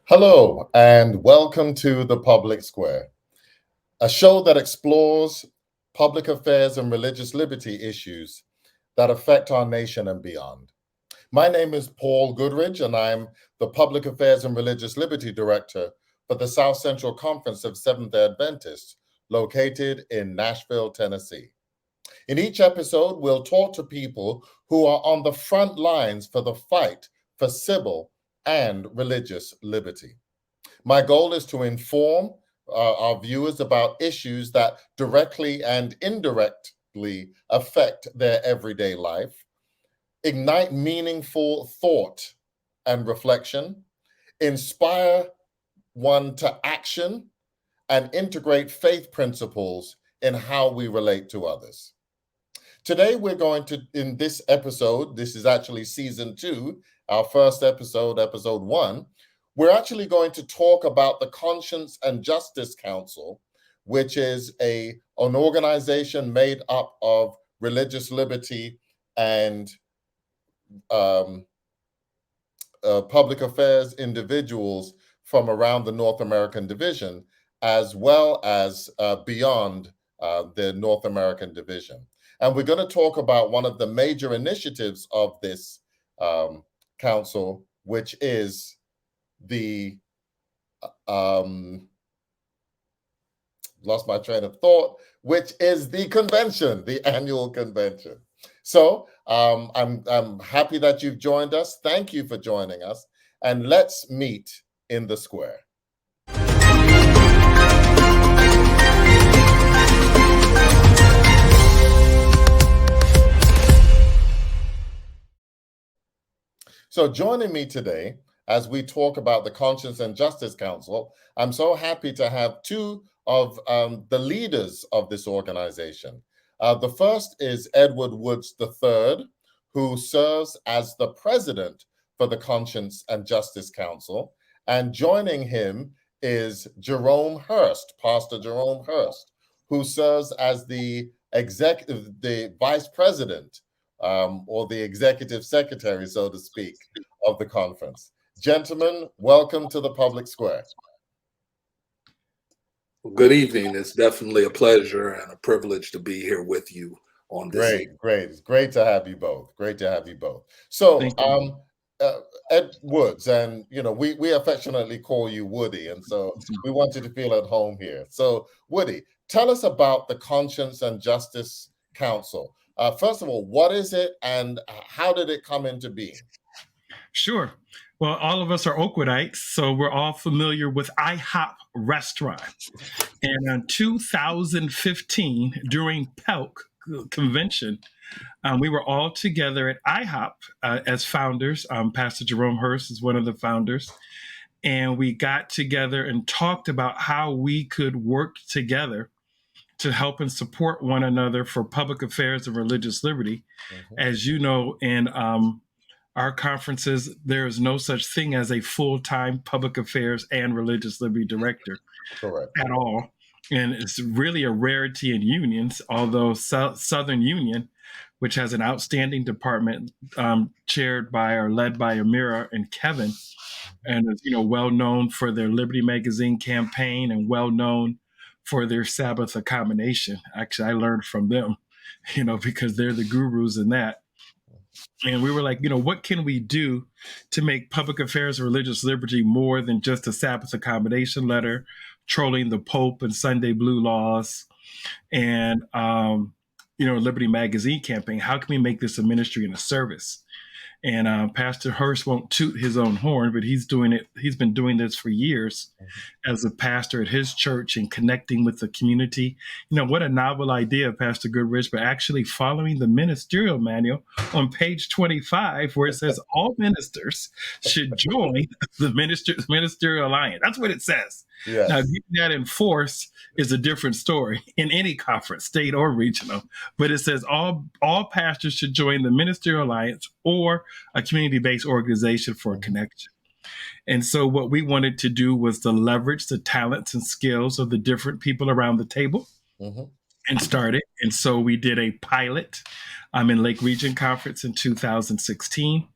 Hello, and welcome to The Public Square, a show that explores public affairs and religious liberty issues that affect our nation and beyond. My name is Paul Goodridge, and I'm the Public Affairs and Religious Liberty Director for the South Central Conference of Seventh-day Adventists, located in Nashville, Tennessee. In each episode, we'll talk to people who are on the front lines for the fight for civil and religious liberty. My goal is to inform our viewers about issues that directly and indirectly affect their everyday life, ignite meaningful thought and reflection, inspire one to action, and integrate faith principles in how we relate to others. Today, we're going to, in this episode, this is actually season 2, our first episode, episode 1, we're actually going to talk about the Conscience and Justice Council, which is an organization made up of religious liberty and public affairs individuals from around the North American division, as well as beyond the North American division. And we're going to talk about one of the major initiatives of this council, which is the lost my train of thought, which is the convention, the annual convention. So I'm happy that you've joined us. Thank you for joining us, and let's meet in the square. So joining me today as we talk about the Conscience and Justice Council, I'm so happy to have two of the leaders of this organization. The first is Edward Woods III, who serves as the president for the Conscience and Justice Council. And joining him is Jerome Hurst, Pastor Jerome Hurst, who serves as the vice president or the executive secretary, so to speak, of the conference. Gentlemen, welcome to the Public Square. Good evening. It's definitely a pleasure and a privilege to be here with you on this evening. Great. It's great to have you both. Great to have you both. So, Ed Woods, and we affectionately call you Woody, and so we want you to feel at home here. So, Woody, tell us about the Conscience and Justice Council. First of all, what is it, and how did it come into being? Sure. Well, all of us are Oakwoodites, so we're all familiar with IHOP Restaurant. And in 2015, during PELC convention, we were all together at IHOP as founders. Pastor Jerome Hurst is one of the founders. And we got together and talked about how we could work together to help and support one another for public affairs and religious liberty. Mm-hmm. As you know, in our conferences, there is no such thing as a full-time public affairs and religious liberty director. Correct. At all. And it's really a rarity in unions, although Southern Union, which has an outstanding department chaired by or led by Amira and Kevin, and is well known for their Liberty Magazine campaign and well known for their Sabbath accommodation. Actually, I learned from them, because they're the gurus in that. And we were like, what can we do to make public affairs and religious liberty more than just a Sabbath accommodation letter, trolling the Pope and Sunday blue laws, and, Liberty Magazine campaign? How can we make this a ministry and a service? And Pastor Hurst won't toot his own horn, but he's doing it. He's been doing this for years as a pastor at his church and connecting with the community. What a novel idea, Pastor Goodridge, but actually following the ministerial manual on page 25, where it says all ministers should join the ministerial alliance. That's what it says. Yes. Now, getting that in force is a different story in any conference, state or regional. But it says all pastors should join the ministerial alliance or a community-based organization for a connection. And so what we wanted to do was to leverage the talents and skills of the different people around the table and start it. And so we did a pilot in Lake Region Conference in 2016.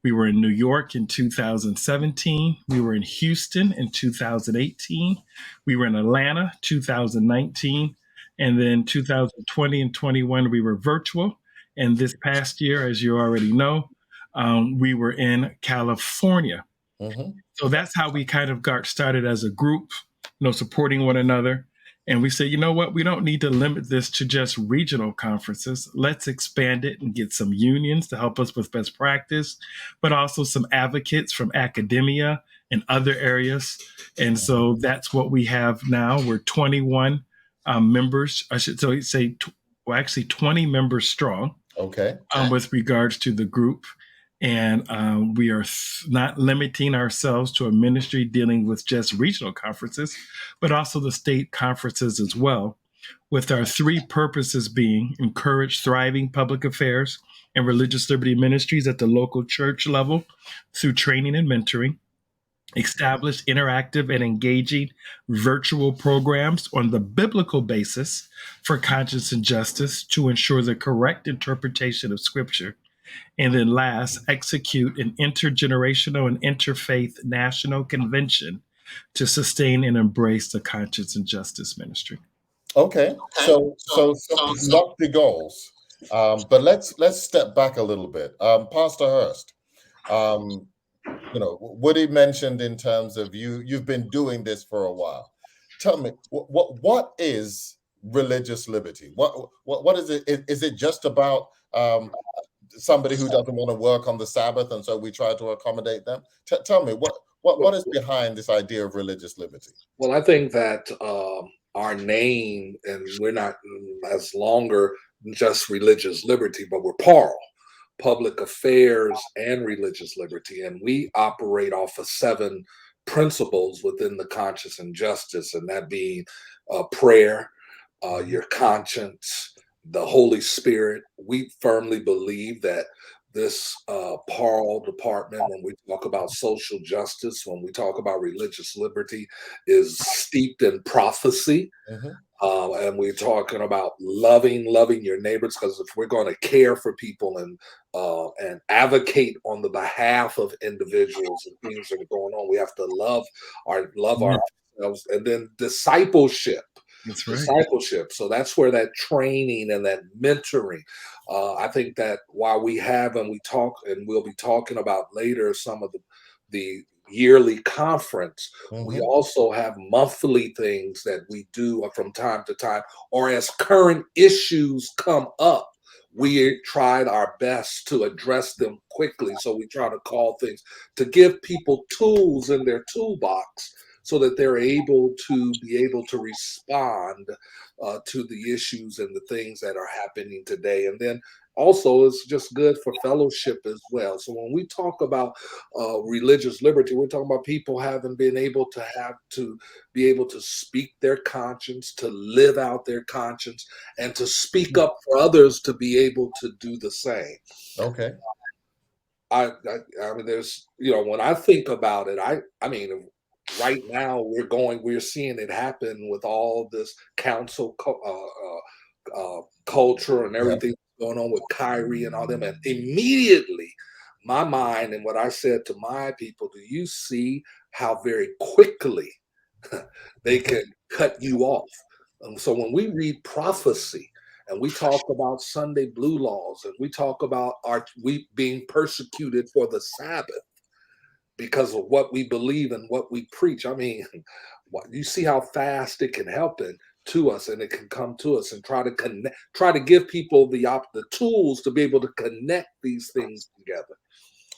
We were in New York in 2017. We were in Houston in 2018. We were in Atlanta 2019. And then 2020 and 21, we were virtual. And this past year, as you already know, we were in California. Mm-hmm. So that's how we kind of got started as a group, supporting one another. And we said, you know what, we don't need to limit this to just regional conferences. Let's expand it and get some unions to help us with best practice, but also some advocates from academia and other areas. And so that's what we have now. We're 21 members, I should say, actually 20 members strong. Okay. With regards to the group. And we are not limiting ourselves to a ministry dealing with just regional conferences, but also the state conferences as well, with our three purposes being encourage thriving public affairs and religious liberty ministries at the local church level through training and mentoring, establish interactive and engaging virtual programs on the biblical basis for conscience and justice to ensure the correct interpretation of Scripture. And then last, execute an intergenerational and interfaith national convention to sustain and embrace the conscience and justice ministry. Okay. So some lofty goals. But let's step back a little bit. Pastor Hurst, Woody mentioned in terms of you've been doing this for a while. Tell me, what is religious liberty? What is it? Is it just about somebody who doesn't want to work on the Sabbath, and so we try to accommodate them? Tell me, what is behind this idea of religious liberty? Well, I think that our name, and we're not as longer just religious liberty, but we're PARL, public affairs and religious liberty. And we operate off of 7 principles within the conscience and justice, and that being prayer, your conscience, the Holy Spirit. We firmly believe that this PARL department, when we talk about social justice, when we talk about religious liberty, is steeped in prophecy. Mm-hmm. And we're talking about loving your neighbors, because if we're going to care for people and advocate on the behalf of individuals and things that are going on, we have to love ourselves. And then discipleship. That's right. Discipleship. So that's where that training and that mentoring. I think that while we have, and we talk, and we'll be talking about later some of the yearly conference, Mm-hmm. we also have monthly things that we do from time to time, or as current issues come up, we tried our best to address them quickly. So we try to call things to give people tools in their toolbox so that they're able to respond to the issues and the things that are happening today. And then also it's just good for fellowship as well. So when we talk about religious liberty, we're talking about people having been able to be able to speak their conscience, to live out their conscience, and to speak up for others to be able to do the same. Okay. I mean, there's, when I think about it, I mean, right now we're seeing it happen with all this council culture and everything going on with Kyrie and all them. And immediately my mind, and what I said to my people, do you see how very quickly they can cut you off? And so when we read prophecy, and we talk about Sunday blue laws, and we talk about we being persecuted for the Sabbath because of what we believe and what we preach. I mean, you see how fast it can happen to us, and it can come to us, and try to give people the tools to be able to connect these things together.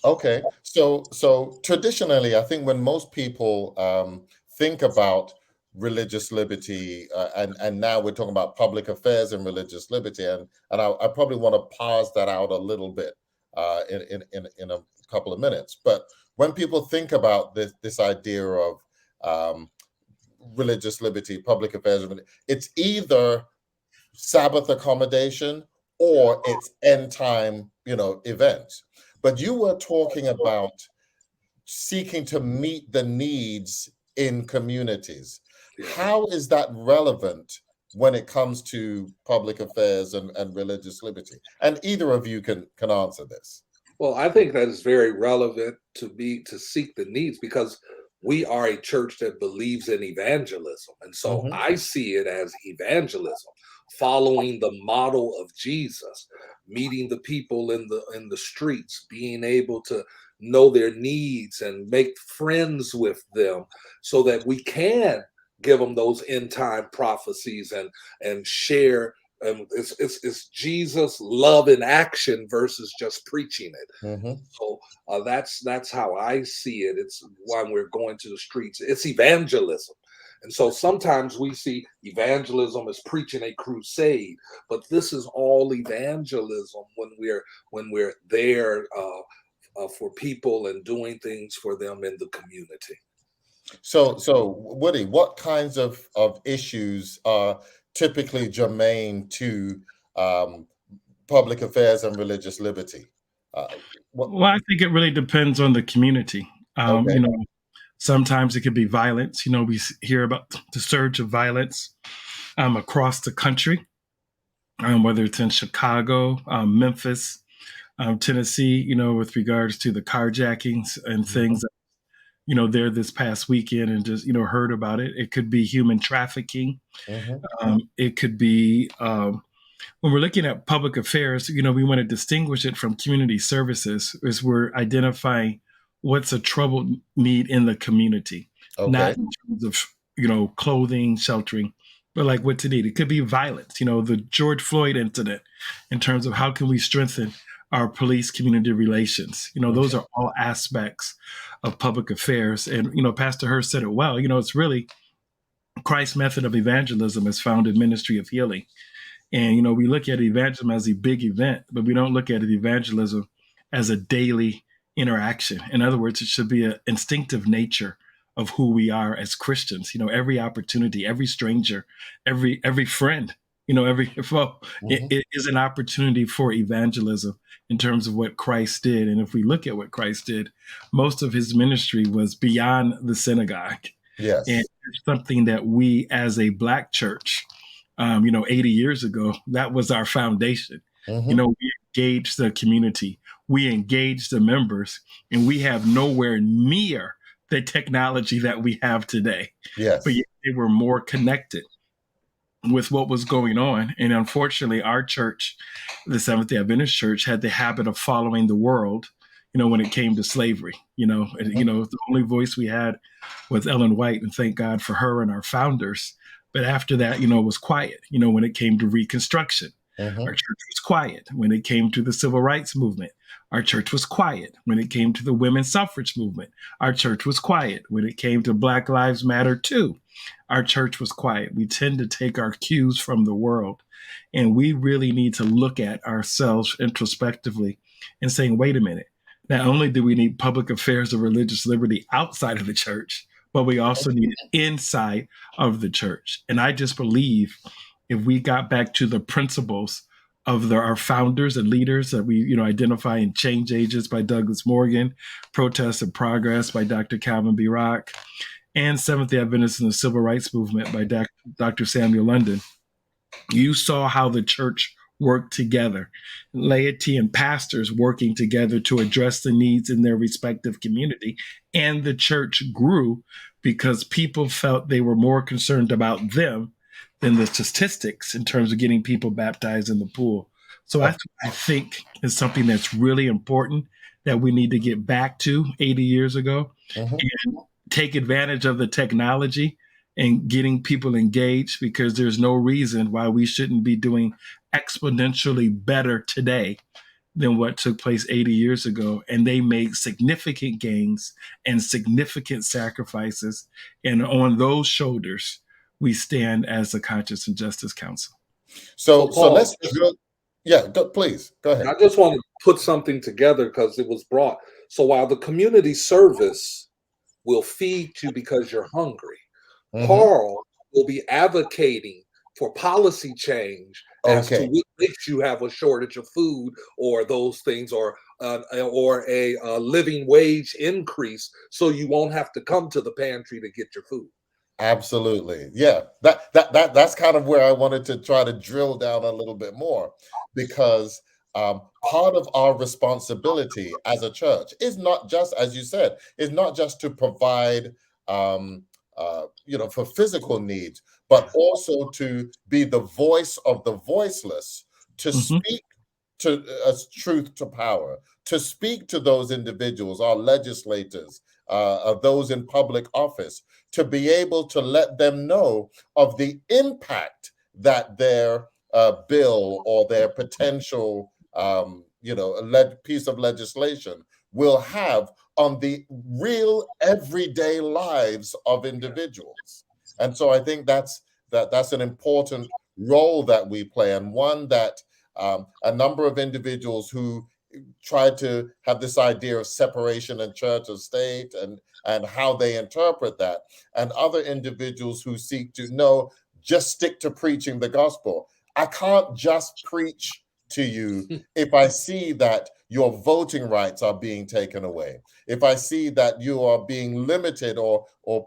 Okay. So traditionally, I think when most people think about religious liberty, and now we're talking about public affairs and religious liberty, and I probably want to pause that out a little bit in a couple of minutes. But when people think about this idea of religious liberty, public affairs, it's either Sabbath accommodation or it's end time, events. But you were talking about seeking to meet the needs in communities. How is that relevant when it comes to public affairs and religious liberty? And either of you can answer this. Well, I think that is very relevant to seek the needs because we are a church that believes in evangelism. And so Hmm. I see it as evangelism, following the model of Jesus, meeting the people in the streets, being able to know their needs and make friends with them so that we can give them those end time prophecies and share. It's Jesus love in action versus just preaching it. Hmm. So that's how I see it. It's when we're going to the streets. It's evangelism, and so sometimes we see evangelism as preaching a crusade, but this is all evangelism when we're there for people and doing things for them in the community. So Woody, what kinds of issues are typically germane to um, public affairs and religious liberty? Uh, what? Well, I think it really depends on the community. Okay. Sometimes it could be violence. We hear about the surge of violence across the country, whether it's in Chicago, Memphis, Tennessee, with regards to the carjackings and Hmm. things, there this past weekend and just, heard about it. It could be human trafficking. Hmm. It could be, when we're looking at public affairs, we want to distinguish it from community services as we're identifying what's a troubled need in the community, Okay. not in terms of, clothing, sheltering, but like what's a need. It could be violence, the George Floyd incident in terms of how can we strengthen our police community relations. Those Okay. are all aspects of public affairs. And, Pastor Hurst said it well, it's really Christ's method of evangelism is found in ministry of healing. And we look at evangelism as a big event, but we don't look at evangelism as a daily interaction. In other words, it should be an instinctive nature of who we are as Christians. Every opportunity, every stranger, every friend, every foe, Hmm. it is an opportunity for evangelism in terms of what Christ did. And if we look at what Christ did, most of his ministry was beyond the synagogue. And Yes. it's something that we as a Black church, 80 years ago, that was our foundation. Hmm. We engaged the community, we engaged the members, and we have nowhere near the technology that we have today. But Yes. yet they were more connected with what was going on. And unfortunately, our church, the Seventh day Adventist Church, had the habit of following the world, when it came to slavery. The only voice we had was Ellen White, and thank God for her and our founders. But after that, it was quiet, when it came to Reconstruction. Our Hmm. church was quiet when it came to the civil rights movement. Our church was quiet when it came to the women's suffrage movement. Our church was quiet when it came to Black Lives Matter too. Our church was quiet. We tend to take our cues from the world. And we really need to look at ourselves introspectively and saying, wait a minute, not only do we need public affairs of religious liberty outside of the church, but we also need it inside of the church. And I just believe if we got back to the principles of our founders and leaders that we identify in Change Agents by Douglas Morgan, Protest and Progress by Dr. Calvin B. Rock, and Seventh day Adventists in the Civil Rights Movement by Dr. Samuel London, you saw how the church worked together, laity and pastors working together to address the needs in their respective community. And the church grew because people felt they were more concerned about them than the statistics in terms of getting people baptized in the pool. So I think is something that's really important that we need to get back to 80 years ago Hmm. and take advantage of the technology and getting people engaged, because there's no reason why we shouldn't be doing exponentially better today than what took place 80 years ago. And they made significant gains and significant sacrifices. And on those shoulders, we stand as the Conscience and Justice Council. So So Paul, let's drill. Yeah, please go I ahead. just want to put something together because it was brought. So while the community service will feed you because you're hungry, Hmm. Paul will be advocating for policy change as to Okay. what makes you have a shortage of food or those things, or a living wage increase, so you won't have to come to the pantry to get your food. Absolutely. Yeah. That's kind of where I wanted to try to drill down a little bit more because part of our responsibility as a church is not just, as you said, is not just to provide, for physical needs, but also to be the voice of the voiceless, to speak to truth to power, to speak to those individuals, our legislators, those in public office, to be able to let them know of the impact that their bill or their potential, piece of legislation will have on the real everyday lives of individuals. And so I think that's an important role that we play, and one that a number of individuals who try to have this idea of separation in church and state and how they interpret that, and other individuals who seek to just stick to preaching the gospel. I can't just preach to you if I see that your voting rights are being taken away, if I see that you are being limited or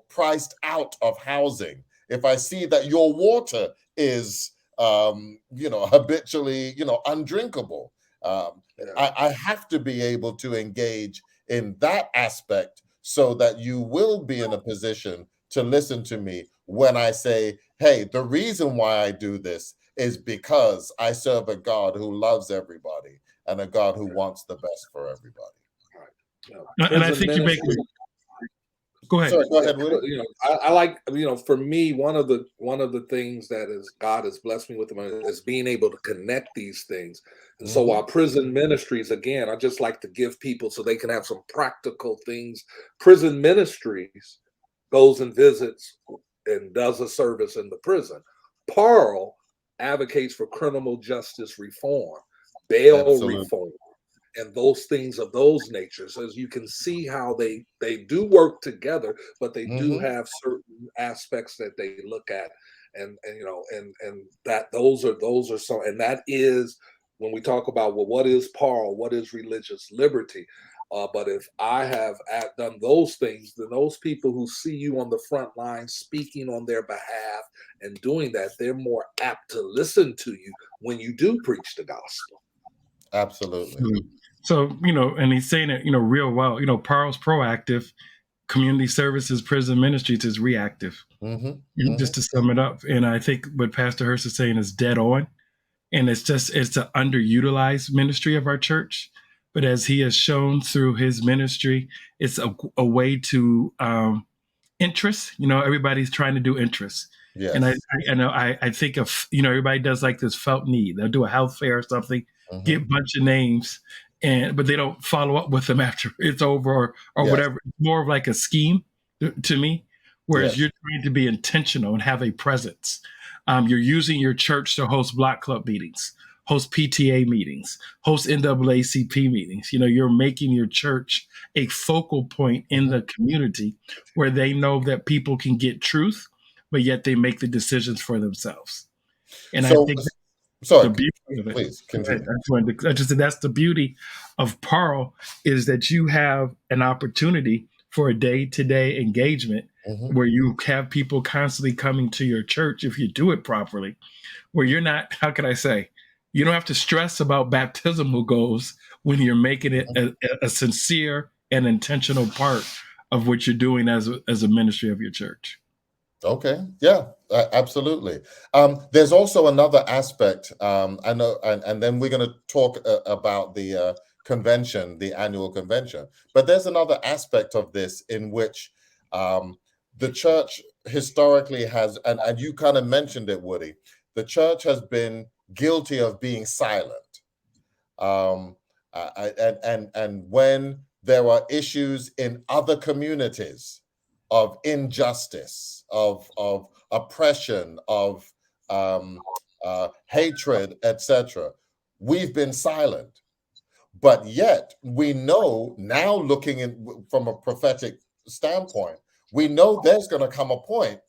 priced out of housing, if I see that your water is habitually undrinkable. I have to be able to engage in that aspect so that you will be in a position to listen to me when I say, hey, the reason why I do this is because I serve a God who loves everybody and a God who wants the best for everybody. Right. And I think you make. Go ahead. Sorry, go ahead, Woody. I like, for me, one of the things that God has blessed me with is being able to connect these things. And so while prison ministries, again, I just like to give people so they can have some practical things. Prison ministries goes and visits and does a service in the prison. Pearl advocates for criminal justice reform, bail reform, and those things of those natures. As you can see how they do work together, but they do have certain aspects that they look at, and that those are some, and that is when we talk about, well, what is Pearl, what is religious liberty? But if I have done those things, then those people who see you on the front line speaking on their behalf and doing that, they're more apt to listen to you when you do preach the gospel. Absolutely. So, and he's saying it, real well. Pearl's proactive, community services, prison ministries is reactive. Just to sum it up. And I think what Pastor Hurst is saying is dead on. And it's an underutilized ministry of our church. But as he has shown through his ministry, it's a way to interest. Everybody's trying to do interest. Yes. And I think of, everybody does like this felt need. They'll do a health fair or something, get a bunch of names, but they don't follow up with them after it's over or whatever. It's more of like a scheme to me, whereas you're trying to be intentional and have a presence. You're using your church to host block club meetings, host PTA meetings, host NAACP meetings. You're making your church a focal point in the community where they know that people can get truth, but yet they make the decisions for themselves. And I think the beauty of it. Please continue. I just said that's the beauty of Pearl, is that you have an opportunity for a day-to-day engagement where you have people constantly coming to your church if you do it properly, where you're not, how can I say, you don't have to stress about baptismal goals when you're making it a sincere and intentional part of what you're doing as a ministry of your church. Okay. Yeah, absolutely. There's also another aspect. I know, and then we're going to talk about the convention, the annual convention. But there's another aspect of this in which the church historically has, and you kind of mentioned it, Woody, the church has been guilty of being silent. And when there are issues in other communities of injustice, of oppression, of hatred, etc., we've been silent. But yet we know now, looking from a prophetic standpoint, we know there's going to come a point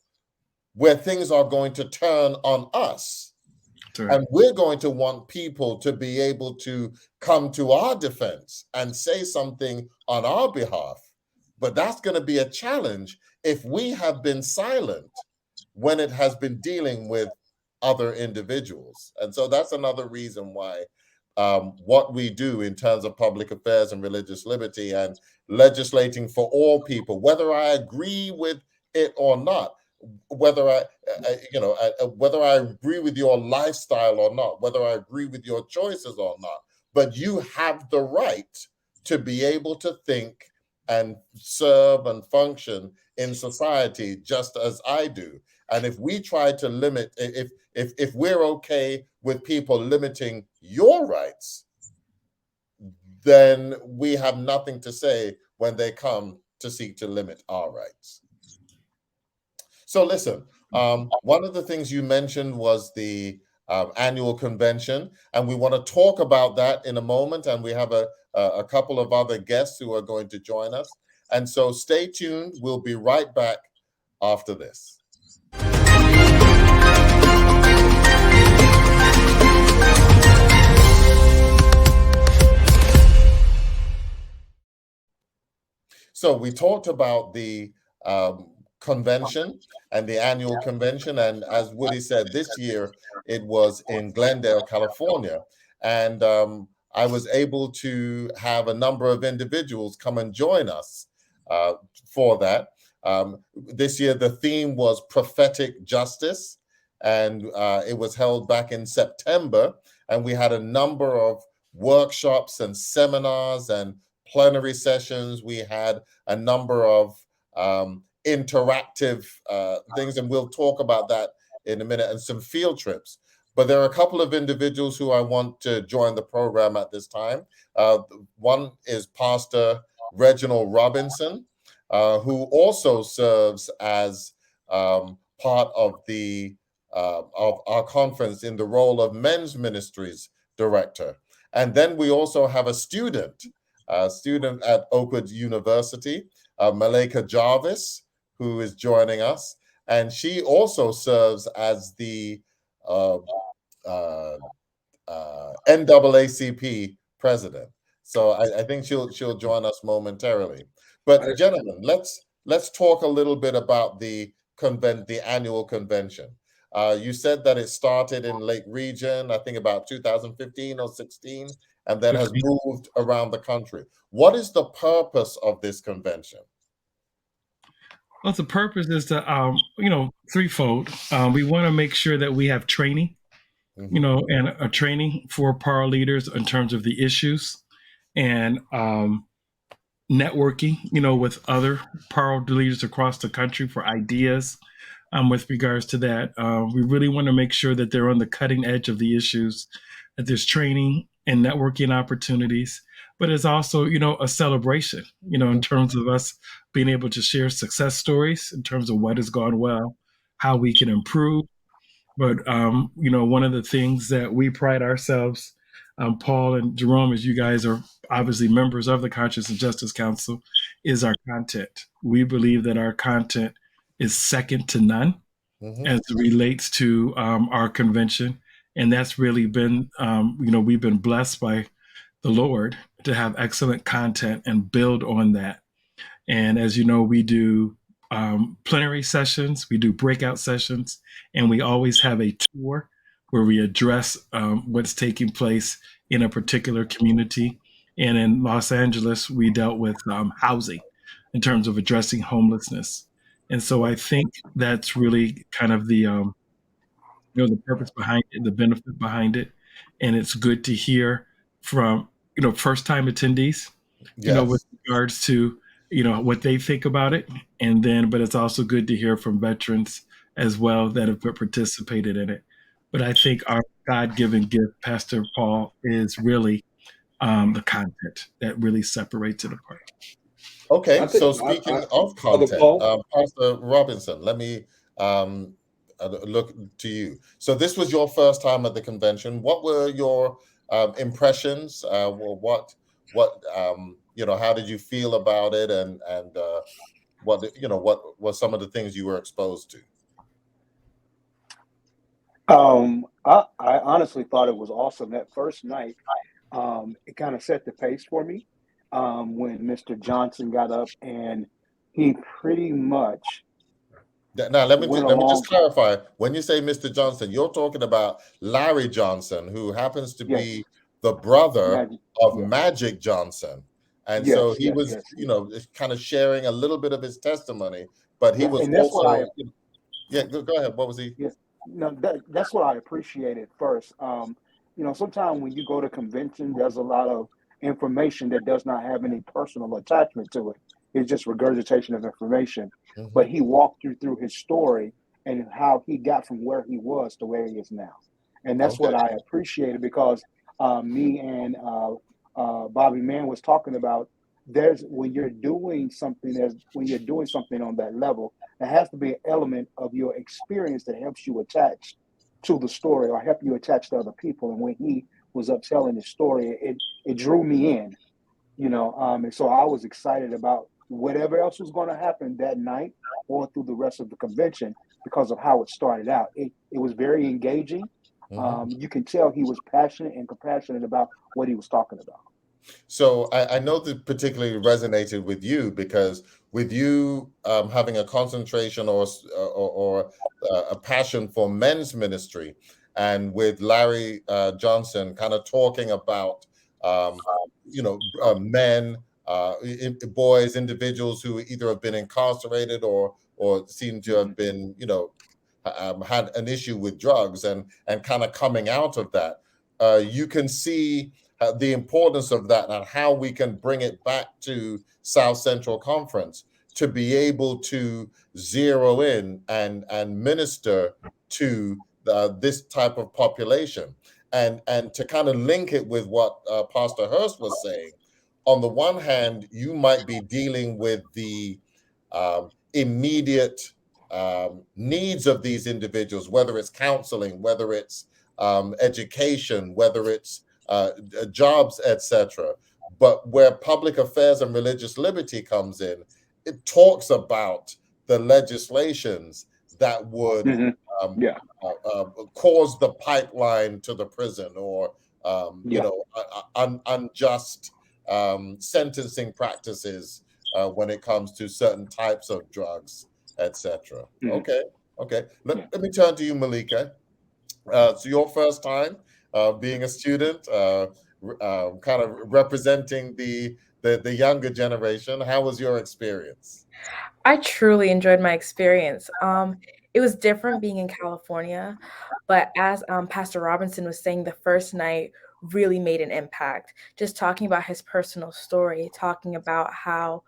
where things are going to turn on us. Right. And we're going to want people to be able to come to our defense and say something on our behalf. But that's going to be a challenge if we have been silent when it has been dealing with other individuals. And so that's another reason why what we do in terms of public affairs and religious liberty and legislating for all people, whether I agree with it or not, whether whether I agree with your lifestyle or not, whether I agree with your choices or not. But you have the right to be able to think and serve and function in society just as I do. And if we try to limit, if we're okay with people limiting your rights, then we have nothing to say when they come to seek to limit our rights. So listen, one of the things you mentioned was the annual convention, and we want to talk about that in a moment. And we have a couple of other guests who are going to join us. And so stay tuned. We'll be right back after this. So we talked about the convention and the annual convention. And as Woody said, this year it was in Glendale, California. And I was able to have a number of individuals come and join us for that. This year, the theme was prophetic justice, and it was held back in September. And we had a number of workshops and seminars and plenary sessions. We had a number of interactive things, and we'll talk about that in a minute, and some field trips. But there are a couple of individuals who I want to join the program at this time. One is Pastor Reginald Robinson, who also serves as part of the of our conference in the role of men's ministries director. And then we also have a student at Oakwood University, Malika Jarvis, who is joining us, and she also serves as the NAACP president. So I think she'll join us momentarily. But gentlemen, let's talk a little bit about the annual convention. You said that it started in Lake Region, I think about 2015 or 16, and then has moved around the country. What is the purpose of this convention? Well, the purpose is to, threefold. We want to make sure that we have training, and a training for PARL leaders in terms of the issues, and networking, with other PARL leaders across the country for ideas. With regards to that, we really want to make sure that they're on the cutting edge of the issues, that there's training and networking opportunities, but it's also, a celebration, in terms of us being able to share success stories in terms of what has gone well, how we can improve. But, one of the things that we pride ourselves, Paul and Jerome, as you guys are obviously members of the Conscience and Justice Council, is our content. We believe that our content is second to none as it relates to our convention. And that's really been, we've been blessed by the Lord to have excellent content and build on that. And as you know, we do plenary sessions, we do breakout sessions, and we always have a tour where we address what's taking place in a particular community. And in Los Angeles, we dealt with housing in terms of addressing homelessness. And so I think that's really kind of the purpose behind it, the benefit behind it. And it's good to hear from, first-time attendees, with regards to, what they think about it. And then, but it's also good to hear from veterans as well that have participated in it. But I think our God-given gift, Pastor Paul, is really the content that really separates it apart. Okay, so speaking of content, Pastor Robinson, let me look to you. So this was your first time at the convention. What were your impressions? How did you feel about it, and what were some of the things you were exposed to? I honestly thought it was awesome. That first night, it kind of set the pace for me. When Mr. Johnson got up and he pretty much. Now, let me just clarify. When you say Mr. Johnson, you're talking about Larry Johnson, who happens to be the brother Magic. of Yeah. Magic Johnson. And so Yes. he Yes. was, Yes. kind of sharing a little bit of his testimony, but he Yeah. was And that's what I also, yeah, go ahead. What was he? Yeah, no, that's what I appreciated first. Sometimes when you go to convention, there's a lot of information that does not have any personal attachment to it. It's just regurgitation of information. Mhm. But he walked you through his story and how he got from where he was to where he is now. And that's what Okay. I appreciated because me and Bobby Mann was talking about there's when you're doing something on that level, there has to be an element of your experience that helps you attach to the story or help you attach to other people. And when he was up telling his story, it drew me in, and so I was excited about whatever else was going to happen that night or through the rest of the convention because of how it started out. It was very engaging. Mhm. You can tell he was passionate and compassionate about what he was talking about. So I know that particularly resonated with you because with you having a concentration or a passion for men's ministry, and with Larry Johnson kind of talking about men, boys, individuals who either have been incarcerated or seem to have Mhm. been had an issue with drugs and kind of coming out of that. You can see the importance of that and how we can bring it back to South Central Conference to be able to zero in and minister to this type of population and to kind of link it with what Pastor Hurst was saying. On the one hand, you might be dealing with the immediate needs of these individuals, whether it's counseling, whether it's education, whether it's jobs, etc. But where public affairs and religious liberty comes in, it talks about the legislations that would Mhm. um, Yeah. cause the pipeline to the prison or Yeah. unjust sentencing practices when it comes to certain types of drugs, etc. Mhm. Okay, okay. Yeah. Let me turn to you, Malika. So your first time being a student, kind of representing the younger generation. How was your experience? I truly enjoyed my experience. It was different being in California, but as Pastor Robinson was saying, the first night really made an impact. Just talking about his personal story, talking about how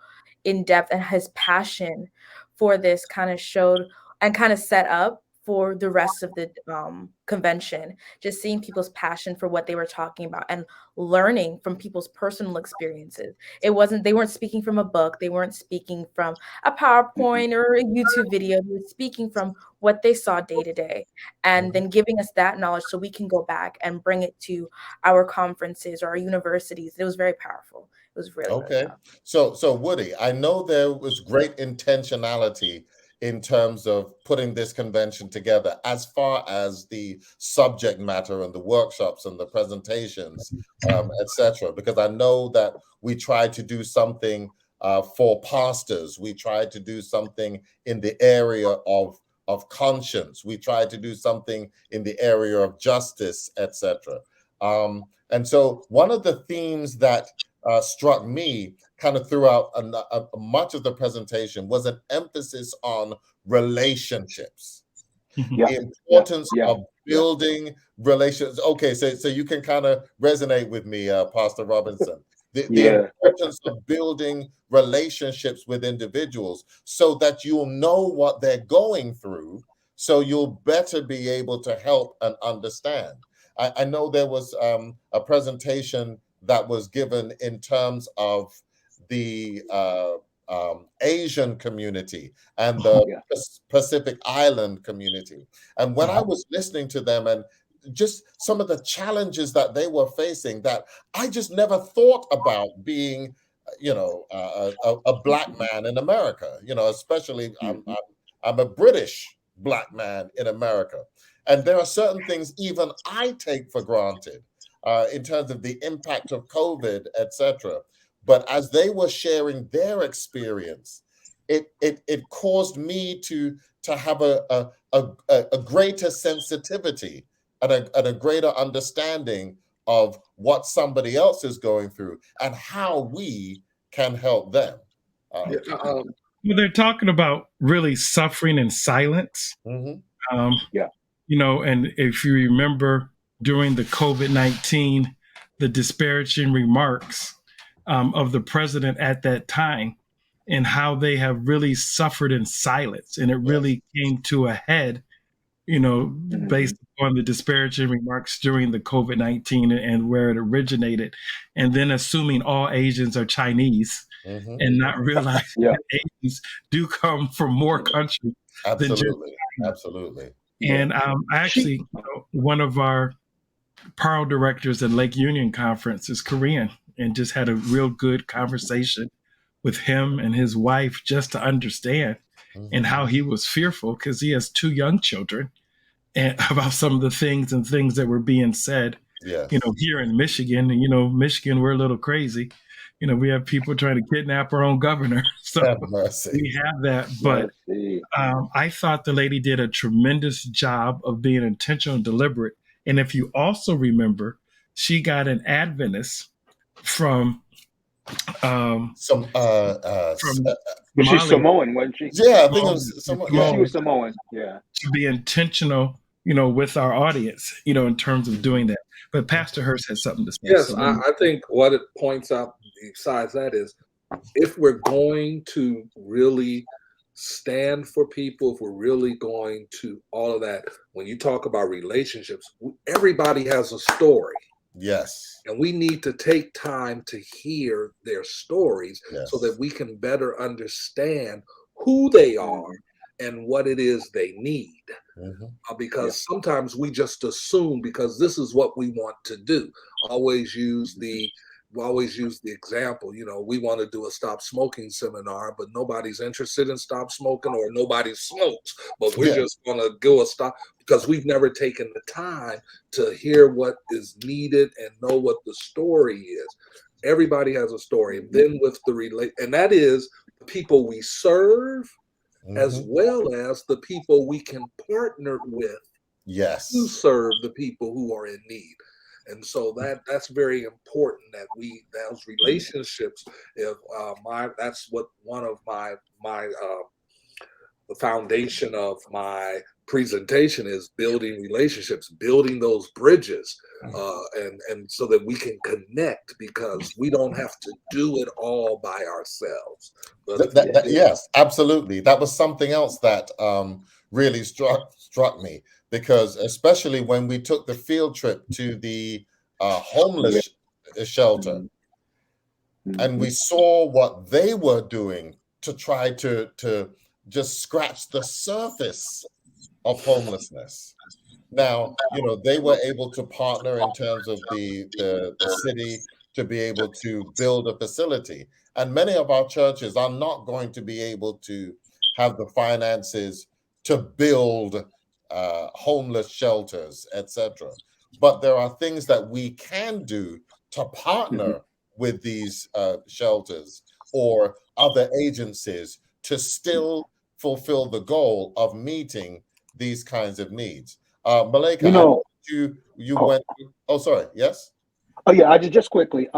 in depth and his passion for this kind of showed and kind of set up for the rest of the convention. Just seeing people's passion for what they were talking about and learning from people's personal experiences. They weren't speaking from a book, they weren't speaking from a Mhm. PowerPoint or a YouTube video. They were speaking from what they saw day to day, and Mhm. then giving us that knowledge so we can go back and bring it to our conferences or our universities. It was very powerful. It was really, really Okay. powerful. So Woody, I know there was great intentionality in terms of putting this convention together as far as the subject matter and the workshops and the presentations, etc. Because I know that we tried to do something for pastors. We tried to do something in the area of conscience. We tried to do something in the area of justice, etc. And so one of the themes that struck me kind of throughout much of the presentation was an emphasis on relationships, Yeah. the Yeah. importance Yeah. of Yeah. building relations. Okay, so you can kind of resonate with me, Pastor Robinson. The Yeah. importance of building relationships with individuals so that you'll know what they're going through, so you'll better be able to help and understand. I know there was a presentation that was given in terms of the Asian community and the Yeah. Pacific Island community. And when I was listening to them and just some of the challenges that they were facing that I just never thought about being, a black man in America, especially Mhm. I'm a British black man in America. And there are certain things even I take for granted in terms of the impact of COVID, etc. But as they were sharing their experience, it caused me to have a greater sensitivity and a greater understanding of what somebody else is going through and how we can help them. Yeah, Well, they're talking about really suffering in silence. mhm. Yeah. You know, and if you remember during the COVID-19, the disparaging remarks of the president at that time and how they have really suffered in silence. And it really came to a head, you know, based on the disparaging remarks during the COVID-19 and where it originated. And then assuming all Asians are Chinese Mhm. and not realizing Yeah. that Asians do come from more countries than just Absolutely. China. Absolutely. And actually, you know, one of our Pearl directors at Lake Union Conference is Korean and just had a real good conversation with him and his wife just to understand and how he was fearful because he has 2 young children and about some of the things that were being said, Yes. you know, here in Michigan. And, you know, Michigan, we're a little crazy. You know, we have people trying to kidnap our own governor. So Have mercy. we have that. But Mercy. I thought the lady did a tremendous job of being intentional and deliberate. And if you also remember, she got an Adventist from Some from But she's Somalia Samoan, wasn't she? yeah, I think it was someone. Yeah, Yeah. she was Samoan. Yeah. to be intentional, you know, with our audience, you know, in terms of doing that. But Pastor Hurst has something to say. yes, So I think what it points out besides that is if we're going to really stand for people, if we're really going to all of that, when you talk about relationships, everybody has a story. Yes. And we need to take time to hear their stories Yes. so that we can better understand who they are and what it is they need. Mhm. Because sometimes we just assume because this is what we want to do. Always use the example, you know, we want to do a stop smoking seminar, but nobody's interested in stop smoking or nobody smokes, but we're Yeah. just going to go a stop because we've never taken the time to hear what is needed and know what the story is. Everybody has a story. And then with the and that is the people we serve as Mhm. well as the people we can partner with to Yes. serve the people who are in need. And so that's very important that those relationships. If that's what one of my the foundation of my presentation is building relationships, building those bridges, and so that we can connect because we don't have to do it all by ourselves. But Yes, absolutely. That was something else that really struck me because especially when we took the field trip to the homeless shelter and we saw what they were doing to try to just scratch the surface of homelessness. Now, you know, they were able to partner in terms of the city to be able to build a facility. And many of our churches are not going to be able to have the finances to build homeless shelters, etc. But there are things that we can do to partner with these shelters or other agencies to still fulfill the goal of meeting these kinds of needs. Malika, You I know know, you oh, went. Oh, sorry. Yes. oh yeah, I just quickly.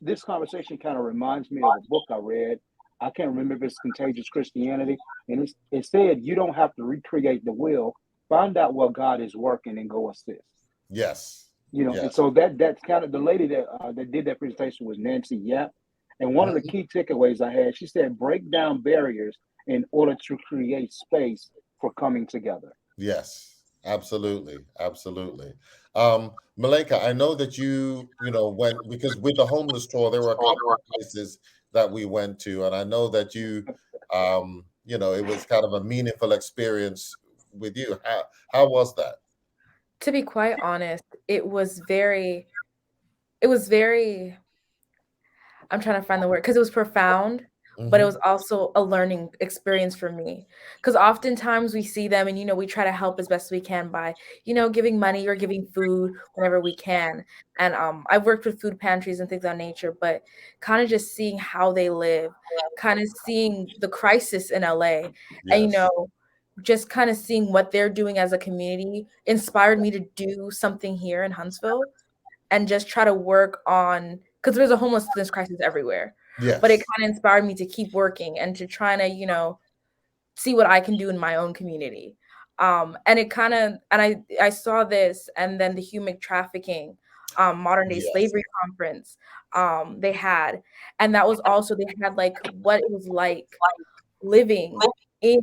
This conversation kind of reminds me of a book I read. I can't remember if it's Contagious Christianity, and it said you don't have to recreate the wheel. Find out what God is working and go assist. Yes. You know, and Yes. so that's kind of the lady that did that presentation was Nancy Yap, and one of the Mhm. key takeaways I had, she said, break down barriers in order to create space for coming together. Yes. Absolutely. Absolutely. Malika, I know that you know, went because with the homeless tour, there were a couple of places that we went to, and I know that you know, it was kind of a meaningful experience with you. How was that? To be quite honest, it was very I'm trying to find the word because it was profound, but it Hmm. was also a learning experience for me. Because oftentimes we see them and, you know, we try to help as best we can by, you know, giving money or giving food whenever we can. And I've worked with food pantries and things of that nature, but kind of just seeing how they live, kind of seeing the crisis in LA, and, you Yes. know, just kind of seeing what they're doing as a community inspired me to do something here in Huntsville. and just try to work on, because there's a homelessness crisis everywhere. Yes. But it kind of inspired me to keep working and to try to, you know, see what I can do in my own community. And it kind of, and I saw this, and then the human trafficking, modern day Yes. slavery conference, they had, and that was also, they had like what it was like living in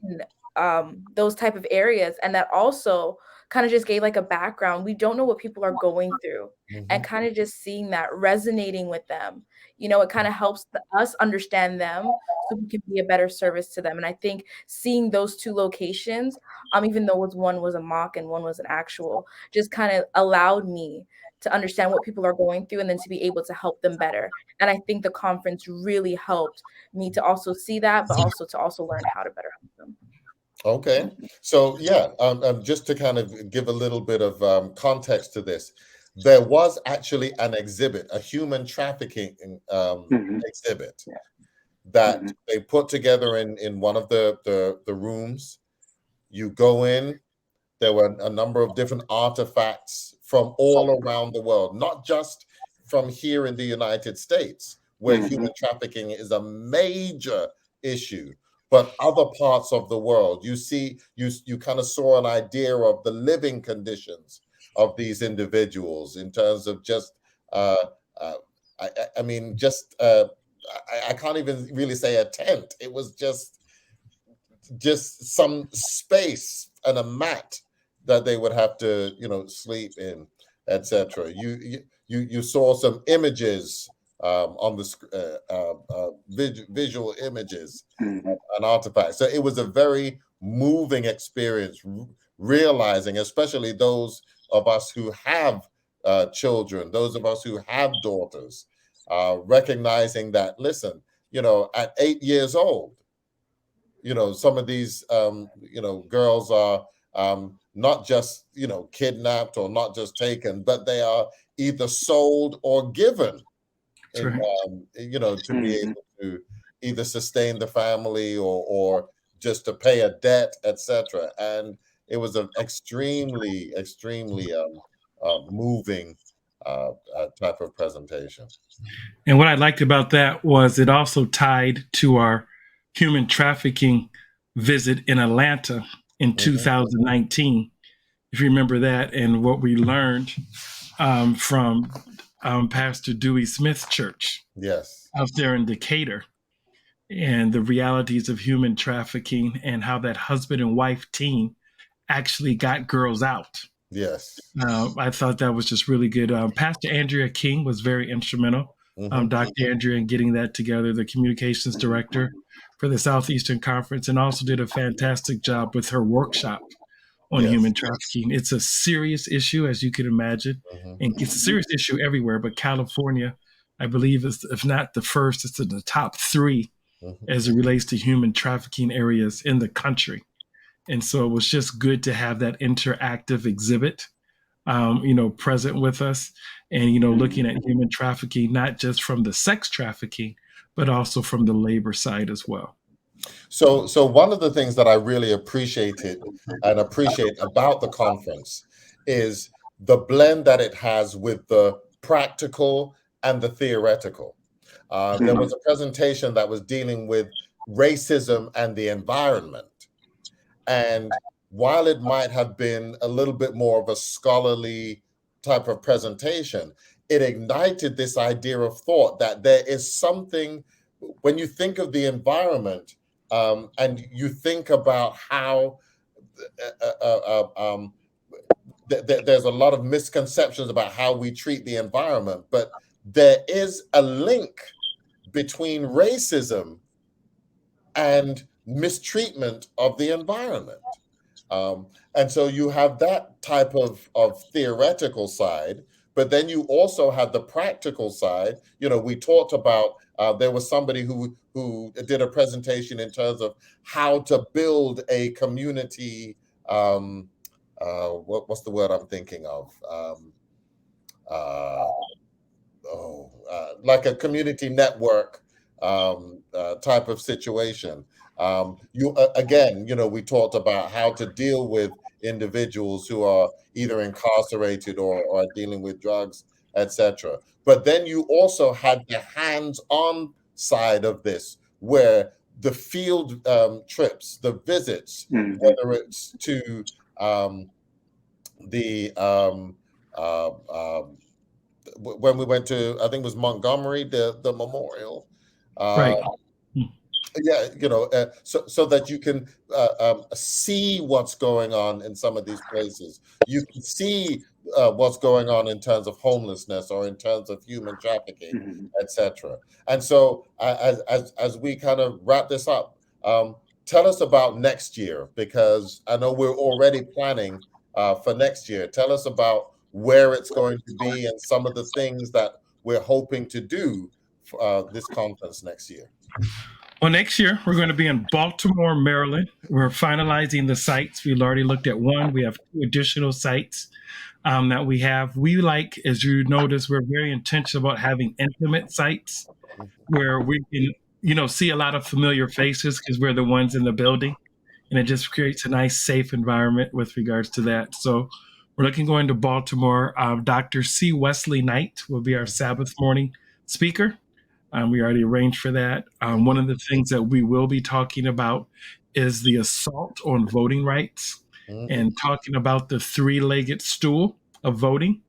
those type of areas, and that also kind of just gave like a background. We don't know what people are going through, and Mhm. kind of just seeing that, resonating with them, you know, it kind of helps us understand them so we can be a better service to them. And I think seeing those two locations, even though one was a mock and one was an actual, just kind of allowed me to understand what people are going through and then to be able to help them better. And I think the conference really helped me to also see that, but also to also learn how to better help them. Okay. So yeah, just to kind of give a little bit of context to this, there was actually an exhibit, a human trafficking exhibit Yeah. that they put together in one of the rooms. You go in, there were a number of different artifacts from all around the world, not just from here in the United States, where human trafficking is a major issue, but other parts of the world. You see, you kind of saw an idea of the living conditions of these individuals in terms of just, uh, uh, I mean, just I can't even really say a tent. It was just some space and a mat that they would have to, you know, sleep in, etc. You saw some images on the visual images Mhm. and artifacts. So it was a very moving experience, realizing, especially those of us who have children, those of us who have daughters, recognizing that, listen, you know, at 8 years old, you know, some of these you know, girls are not just, you know, kidnapped or not just taken, but they are either sold or given That's in right. you know, to be able to either sustain the family or just to pay a debt, etc. And it was an extremely moving type of presentation. And what I liked about that was it also tied to our human trafficking visit in Atlanta in 2019. If you remember that, and what we learned from Pastor Dewey Smith's church Yes. out there in Decatur, and the realities of human trafficking and how that husband and wife team actually got girls out. Yes. I thought that was just really good. Pastor Andrea King was very instrumental. Dr. Andrea in getting that together, the communications director for the Southeastern Conference, and also did a fantastic job with her workshop on Yes. human trafficking. It's a serious issue, as you can imagine, and it's a serious issue everywhere. But California, I believe, is, if not the first, it's in the top 3 as it relates to human trafficking areas in the country. And so it was just good to have that interactive exhibit, you know, present with us, and, you know, looking at human trafficking, not just from the sex trafficking, but also from the labor side as well. So one of the things that I really appreciate about the conference is the blend that it has with the practical and the theoretical. There was a presentation that was dealing with racism and the environment. And while it might have been a little bit more of a scholarly type of presentation, it ignited this idea of thought that there is something, when you think of the environment, and you think about how there's a lot of misconceptions about how we treat the environment, but there is a link between racism and mistreatment of the environment. And so you have that type of theoretical side, but then you also have the practical side. You know, we talked about there was somebody who did a presentation in terms of how to build a community. What's the word I'm thinking of? Like a community network type of situation. You again, you know, we talked about how to deal with individuals who are either incarcerated or are dealing with drugs etc. But then you also had the hands-on side of this, where the field trips, the visits, Mhm. whether it's to the when we went to, I think it was Montgomery, the memorial. Right. Yeah, so that you can see what's going on in some of these places. You can see what's going on in terms of homelessness or in terms of human trafficking, Mhm. etc. And so, as we kind of wrap this up, tell us about next year, because I know we're already planning for next year. Tell us about where it's going to be and some of the things that we're hoping to do for this conference next year. Well, next year we're going to be in Baltimore, Maryland. We're finalizing the sites. We've already looked at one. We have 2 additional sites that we have. We like, as you notice, we're very intentional about having intimate sites where we can, see a lot of familiar faces because we're the ones in the building, and it just creates a nice, safe environment with regards to that. So we're looking going to Baltimore. Dr. C. Wesley Knight will be our Sabbath morning speaker. We already arranged for that. One of the things that we will be talking about is the assault on voting rights Mhm. and talking about the 3-legged stool of voting,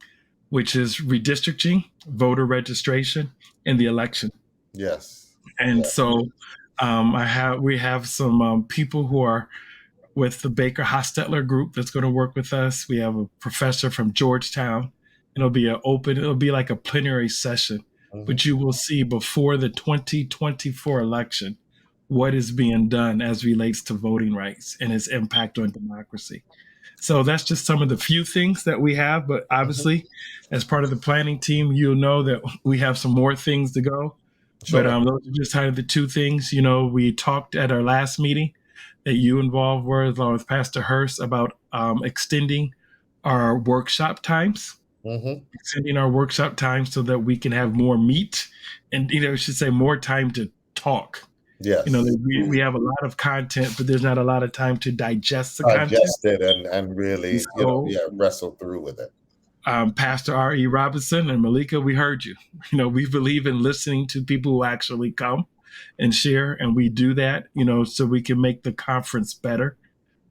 which is redistricting, voter registration, and the election. Yes. And Yeah. so we have some people who are with the Baker Hostetler group that's going to work with us. We have a professor from Georgetown. It'll be like a plenary session, Mhm. but you will see before the 2024 election what is being done as relates to voting rights and its impact on democracy. So that's just some of the few things that we have, but Mhm. obviously, as part of the planning team, you'll know that we have some more things to go. But Sure. those are just kind of the 2 things. We talked at our last meeting that you involved with, along with Pastor Hurst, about extending our workshop times, Mhm. so that we can have more meat and, I should say more time to talk. Yes. We have a lot of content, but there's not a lot of time to digest the content. Digest it and really, So yeah, wrestle through with it. Pastor R.E. Robinson and Malika, we heard you. We believe in listening to people who actually come and share, and we do that, so we can make the conference better.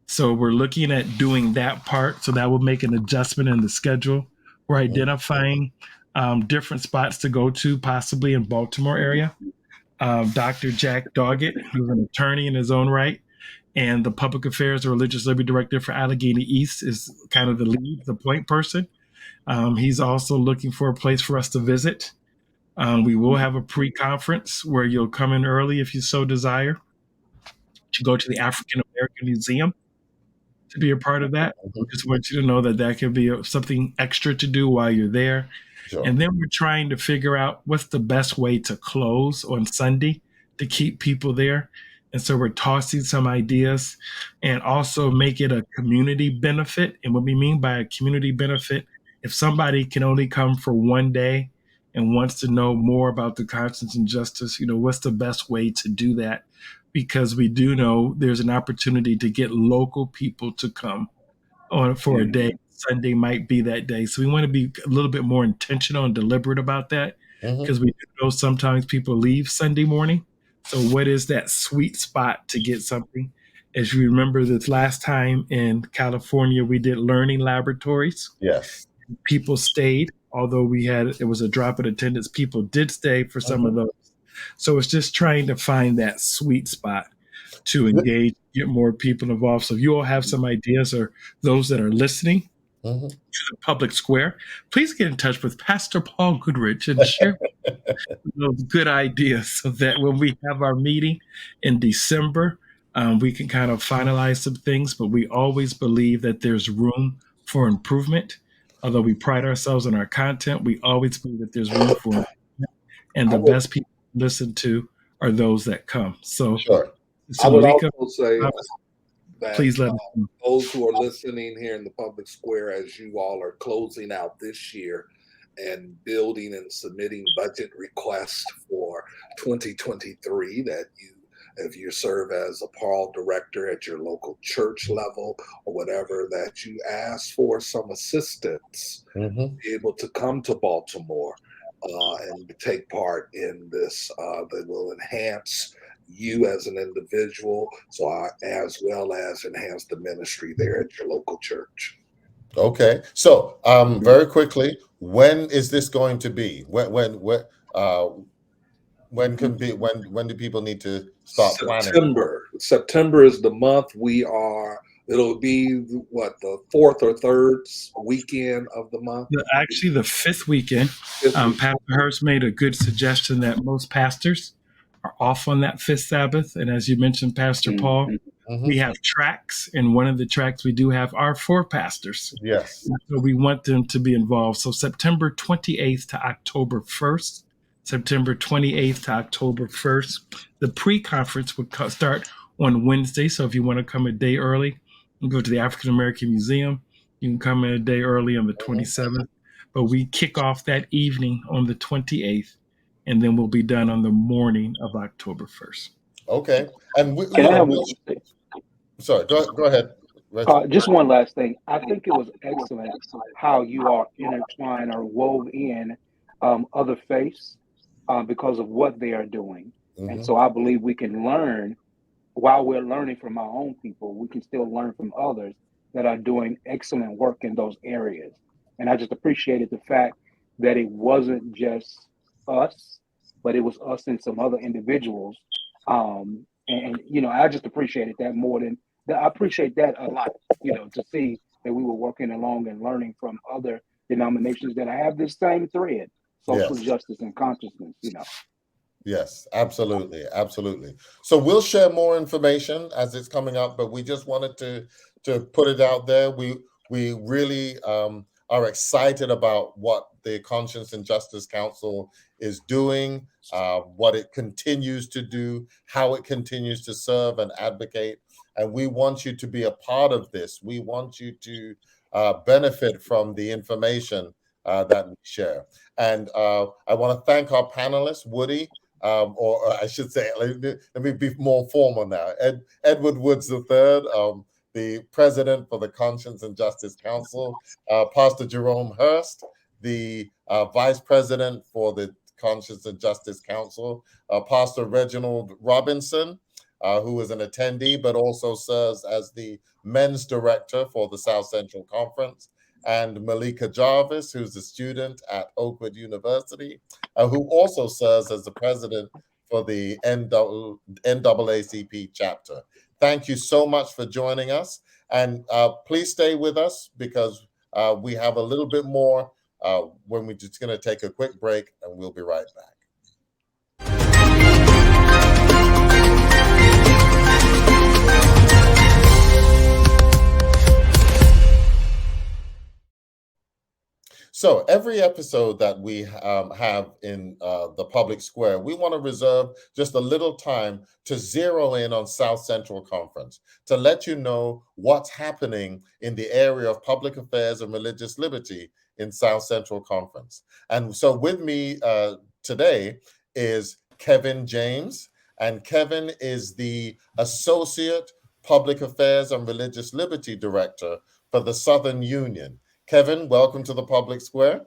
So we're looking at doing that part. So that will make an adjustment in the schedule. We're identifying different spots to go to, possibly in Baltimore area. Dr. Jack Doggett, who's an attorney in his own right, and the Public Affairs or Religious Liberty Director for Allegheny East is kind of the lead, the point person. He's also looking for a place for us to visit. We will have a pre-conference where you'll come in early if you so desire to go to the African American Museum to be a part of that. We Mhm. just want you to know that that can be something extra to do while you're there. Sure. And then we're trying to figure out what's the best way to close on Sunday to keep people there. And so we're tossing some ideas and also make it a community benefit. And what we mean by a community benefit, if somebody can only come for one day and wants to know more about the conscience and justice, what's the best way to do that? Because we do know there's an opportunity to get local people to come on for a day. Mhm. Sunday might be that day. So we want to be a little bit more intentional and deliberate about that Mhm. because we do know sometimes people leave Sunday morning. So what is that sweet spot to get something? As you remember, this last time in California, we did learning laboratories. Yes. People stayed, although it was a drop in attendance. People did stay for some of Mhm. those. So it's just trying to find that sweet spot to engage, get more people involved. So if you all have some ideas or those that are listening Mhm. to the public square, please get in touch with Pastor Paul Goodrich and share those good ideas so that when we have our meeting in December, we can kind of finalize some things. But we always believe that there's room for improvement. Although we pride ourselves on our content, we always believe that there's room for improvement. And I the would best people to listen to are those that come. So, Sure. I Sister would Malika, also say that please let us know. those who are listening here in the public square, as you all are closing out this year and building and submitting budget requests for 2023, that you if you serve as a Paul director at your local church level or whatever, that you ask for some assistance, Mhm. be able to come to Baltimore and take part in this that will enhance you as an individual, as well as enhance the ministry there at your local church. Okay. So, very quickly, when is this going to be? Uh, when do people need to start planning for it? September is the month it'll be what, the fourth or third weekend of the month. Actually, the fifth weekend. This week. Pastor Hurst made a good suggestion that most pastors are off on that fifth Sabbath. And as you mentioned, Pastor Paul, Mhm. we have tracks, and one of the tracks we do have are for pastors. Yes. So we want them to be involved. So September 28th to October 1st, September 28th to October 1st. The pre-conference would start on Wednesday. So if you want to come a day early and go to the African American Museum, you can come in a day early on the 27th. But we kick off that evening on the 28th, and then we'll be done on the morning of October 1st. Okay. And Can I have sorry, go ahead. just one last thing? I think it was excellent how you are intertwined or wove in other faiths because of what they are doing. And Mhm. so I believe we can learn while we're learning from our own people, we can still learn from others that are doing excellent work in those areas. And I just appreciated the fact that it wasn't just us, but it was us and some other individuals. I just appreciated that more than I appreciate that a lot, to see that we were working along and learning from other denominations that have this same thread, social Yes. justice and consciousness, Yes, absolutely, absolutely. So we'll share more information as it's coming up, but we just wanted to put it out there. We really are excited about what the Conscience and Justice Council is doing, what it continues to do, how it continues to serve and advocate, and we want you to be a part of this. We want you to benefit from the information that we share. And I want to thank our panelists, Woody. Or I should say, let me be more formal now. Edward Woods III, the president for the Conscience and Justice Council, Pastor Jerome Hurst, the vice president for the Conscience and Justice Council, Pastor Reginald Robinson, who is an attendee but also serves as the men's director for the South Central Conference, and Malika Jarvis, who's a student at Oakwood University, who also serves as the president for the NAACP chapter. Thank you so much for joining us. And please stay with us because we have a little bit more when we're just going to take a quick break, and we'll be right back. So every episode that we have in the public square, we want to reserve just a little time to zero in on South Central Conference, to let you know what's happening in the area of public affairs and religious liberty in South Central Conference. And so with me today is Kevin James, and Kevin is the Associate Public Affairs and Religious Liberty Director for the Southern Union. Kevin, welcome to the Public Square.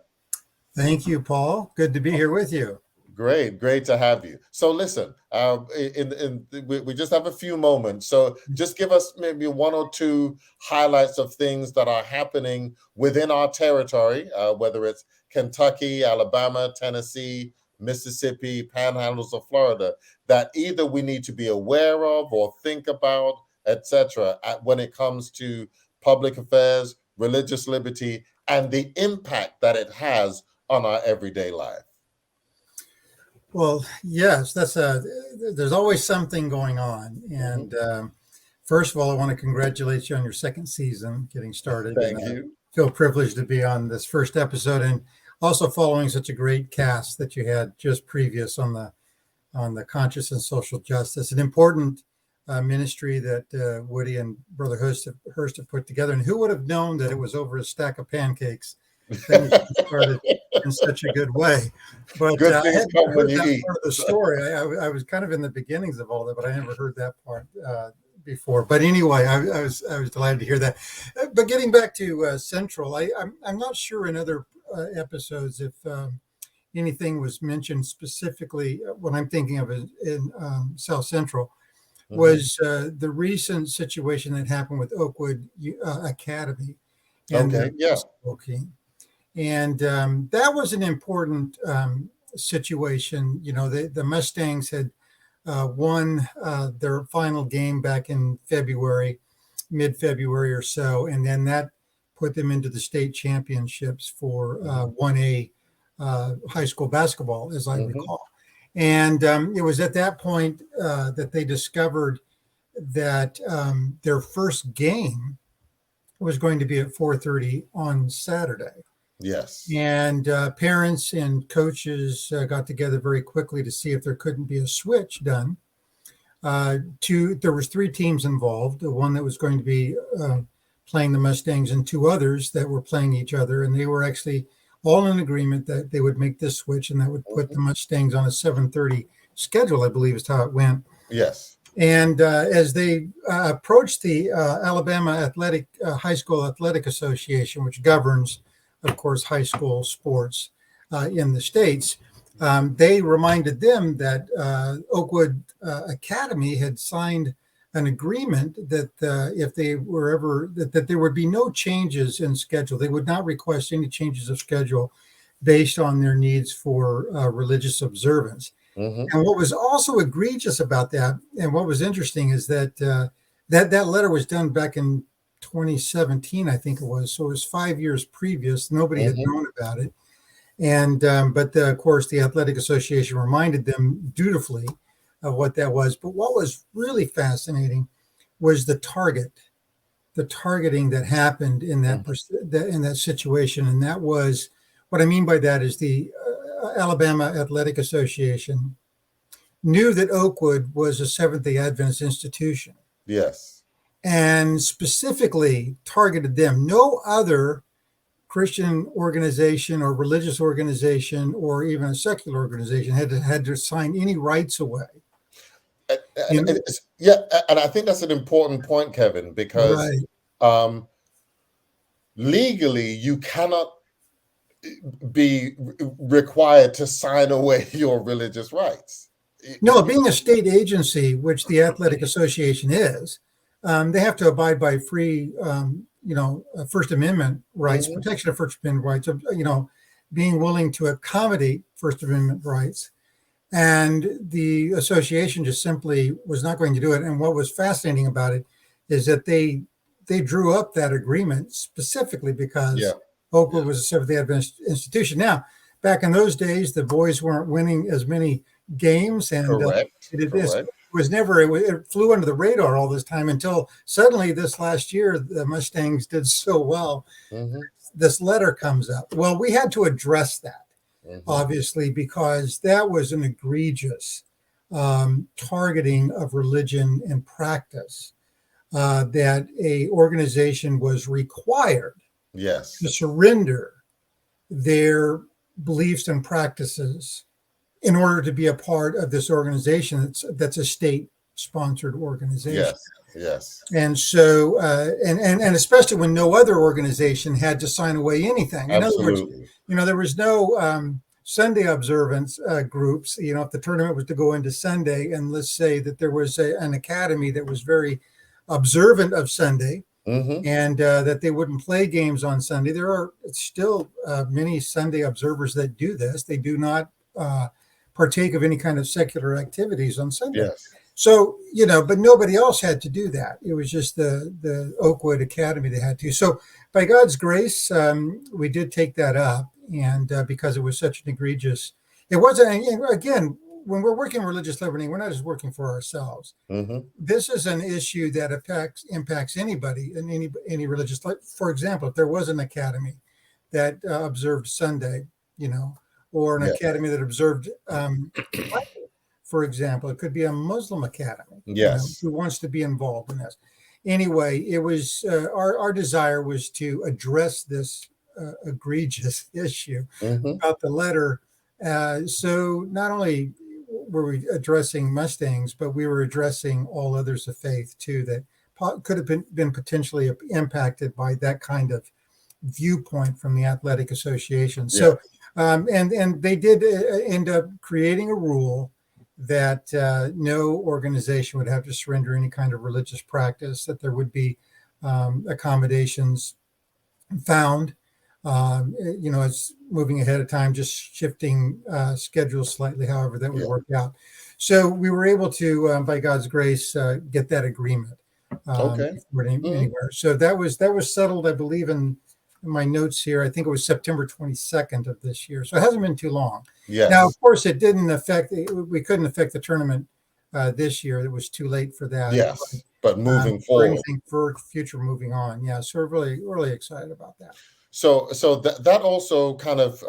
Thank you, Paul. Good to be here with you. Great to have you. So listen, we just have a few moments. So just give us maybe one or two highlights of things that are happening within our territory, whether it's Kentucky, Alabama, Tennessee, Mississippi, panhandles of Florida, that either we need to be aware of or think about, etc., when it comes to public affairs, religious liberty, and the impact that it has on our everyday life. Well, yes, there's always something going on. And first of all, I want to congratulate you on your second season getting started. Thank you. I feel privileged to be on this first episode and also following such a great cast that you had just previous on the conscious and social justice, an important ministry that Woody and Brother Hurst have put together. And who would have known that it was over a stack of pancakes things started in such a good way. But Good I things hadn't come when heard you that eat. part of the story. I was kind of in the beginnings of all that, but I never heard that part before. But anyway, I was delighted to hear that. But getting back to Central, I'm not sure in other episodes if anything was mentioned specifically. What I'm thinking of in South Central was the recent situation that happened with Oakwood Academy and Okay, their yeah. basketball team. And that was an important situation. You know, the Mustangs had won their final game back in February, mid-February or so, and then that put them into the state championships for 1A high school basketball, as I recall. And it was at that point that they discovered that their first game was going to be at 4:30 on Saturday. Yes. And parents and coaches got together very quickly to see if there couldn't be a switch done. There was 3 teams involved, the one that was going to be playing the Mustangs and 2 others that were playing each other. And they were actually all in agreement that they would make this switch and that would put the Mustangs on a 7:30 schedule, I believe is how it went. Yes. And as they approached the Alabama High School Athletic Association, which governs, of course, high school sports in the States, they reminded them that Oakwood Academy had signed an agreement that if they were ever, that there would be no changes in schedule. They would not request any changes of schedule based on their needs for religious observance. And what was also egregious about that, and what was interesting, is that that letter was done back in 2017, I think it was. So it was 5 years previous. Nobody had known about it. And but of course, the Athletic Association reminded them dutifully of what that was. But what was really fascinating was the targeting that happened in that situation. And that was, what I mean by that is the Alabama Athletic Association knew that Oakwood was a Seventh-day Adventist institution. Yes. And specifically targeted them. No other Christian organization or religious organization or even a secular organization had to sign any rights away. And I think that's an important point, Kevin, because legally you cannot be required to sign away your religious rights. No, being a state agency, which the Athletic Association is, they have to abide by free, First Amendment rights, protection of First Amendment rights, being willing to accommodate First Amendment rights. And the association just simply was not going to do it. And what was fascinating about it is that they drew up that agreement specifically because Oakwood was a Seventh-day Adventist institution. Now, back in those days, the boys weren't winning as many games, and it flew under the radar all this time until suddenly this last year the Mustangs did so well. This letter comes up. Well, we had to address that, obviously, because that was an egregious targeting of religion and practice that a organization was required to surrender their beliefs and practices in order to be a part of this organization that's a state-sponsored organization. Yes. And so, and especially when no other organization had to sign away anything. In other words, there was no Sunday observance groups. If the tournament was to go into Sunday, and let's say that there was an academy that was very observant of Sunday, and that they wouldn't play games on Sunday. There are still many Sunday observers that do this. They do not partake of any kind of secular activities on Sunday. So, but nobody else had to do that. It was just the Oakwood Academy that had to. So by God's grace, we did take that up. And because it was such an egregious, it wasn't, again, when we're working religious liberty, we're not just working for ourselves. This is an issue that impacts anybody in any religious life. For example, if there was an academy that observed Sunday, or an academy that observed, for example, it could be a Muslim academy, who wants to be involved in this. Anyway, it was our desire was to address this egregious issue Mhm. about the letter. So not only were we addressing Mustangs, but we were addressing all others of faith too that could have been potentially impacted by that kind of viewpoint from the athletic association. Yeah. So, and they did end up creating a rule that no organization would have to surrender any kind of religious practice, that there would be accommodations found. It's moving ahead of time, just shifting schedules slightly, however that would Yeah. work out. So we were able to, by God's grace, get that agreement Okay. before it Mhm. anywhere. So that was settled, I believe, in my notes here. I think it was September 22nd of this year. So it hasn't been too long. Yes. Now, of course, it didn't affect. We couldn't affect the tournament this year. It was too late for that. Yes. But moving For forward. anything for future moving on. Yeah. So we're really excited about that. So that also kind of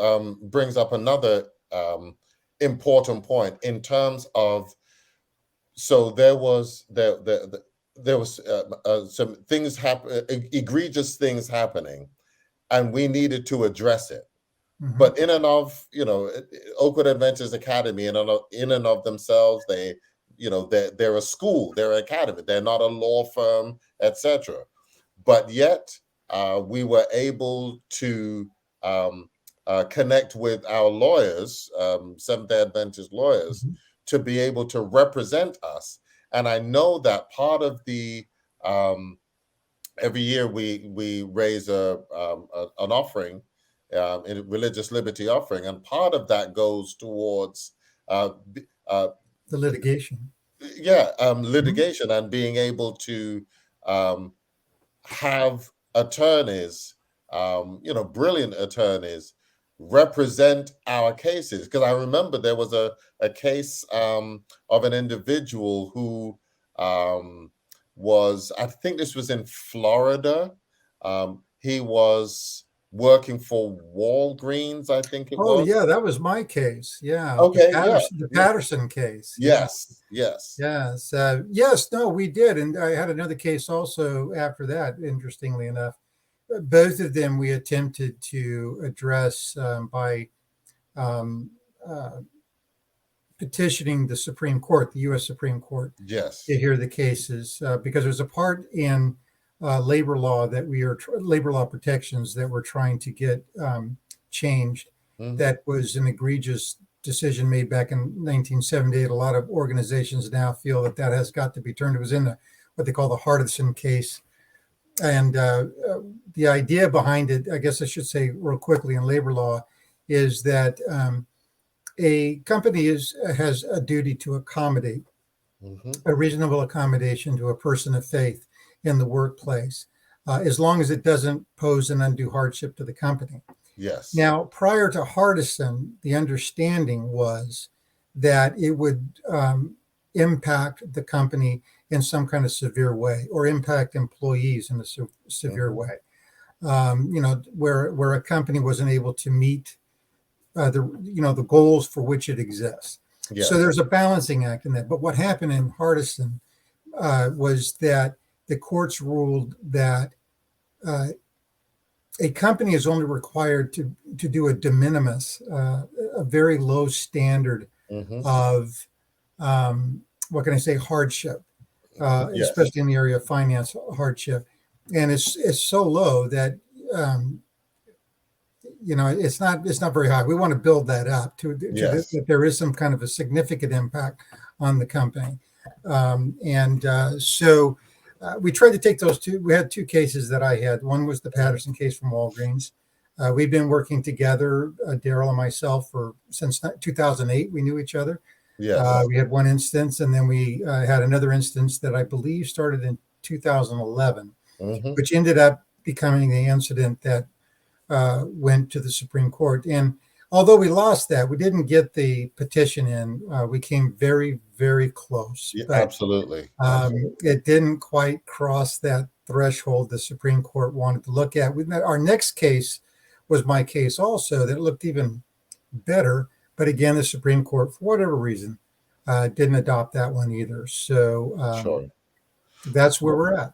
brings up another important point in terms of, so there was some things happen, egregious things happening, and we needed to address it. Mhm. But in and of, Oakwood Adventist Academy, in and of themselves, they're a school, they're an academy, they're not a law firm, etc. But yet we were able to connect with our lawyers, Seventh-day Adventist lawyers, Mhm. to be able to represent us. And I know that part of the every year we raise an offering, a religious liberty offering, and part of that goes towards The litigation. litigation and being able to have attorneys, brilliant attorneys, represent our cases. Because I remember there was a case of an individual who I think this was in Florida. He was working for Walgreens, I think it Oh was. yeah, that was my case. Yeah. Okay, The Patterson case. Yes. Yes. Yes. No, we did, and I had another case also after that. Interestingly enough, both of them we attempted to address by petitioning the Supreme Court, the U.S. Supreme Court, Yes. to hear the cases because there's a part in labor law that labor law protections that we're trying to get changed. Mhm. That was an egregious decision made back in 1978. A lot of organizations now feel that has got to be turned. It was in what they call the Hardison case. And the idea behind it, I guess I should say real quickly in labor law, is that a company has a duty to accommodate Mhm. a reasonable accommodation to a person of faith in the workplace, as long as it doesn't pose an undue hardship to the company. Yes. Now, prior to Hardison, the understanding was that it would impact the company in some kind of severe way, or impact employees in a severe Mhm. way. Where a company wasn't able to meet the goals for which it exists. Yes. So there's a balancing act in that. But what happened in Hardison was that the courts ruled that a company is only required to do a de minimis, a very low standard Mhm. of what can I say, hardship, Yes. especially in the area of finance hardship, and it's so low that it's not very high. We want to build that up Yes. that there is some kind of a significant impact on the company, so we tried to take those two. We had two cases that I had. One was the Patterson case from Walgreens. We've been working together, Daryl and myself, since 2008. We knew each other. Yes. We had one instance, and then we had another instance that I believe started in 2011, Mhm. which ended up becoming the incident that went to the Supreme Court. And although we lost that, we didn't get the petition in. We came very, very close. Yeah, But absolutely. it didn't quite cross that threshold the Supreme Court wanted to look at. Our next case was my case also that looked even better. But again, the Supreme Court, for whatever reason, didn't adopt that one either. So Sure. that's where we're at.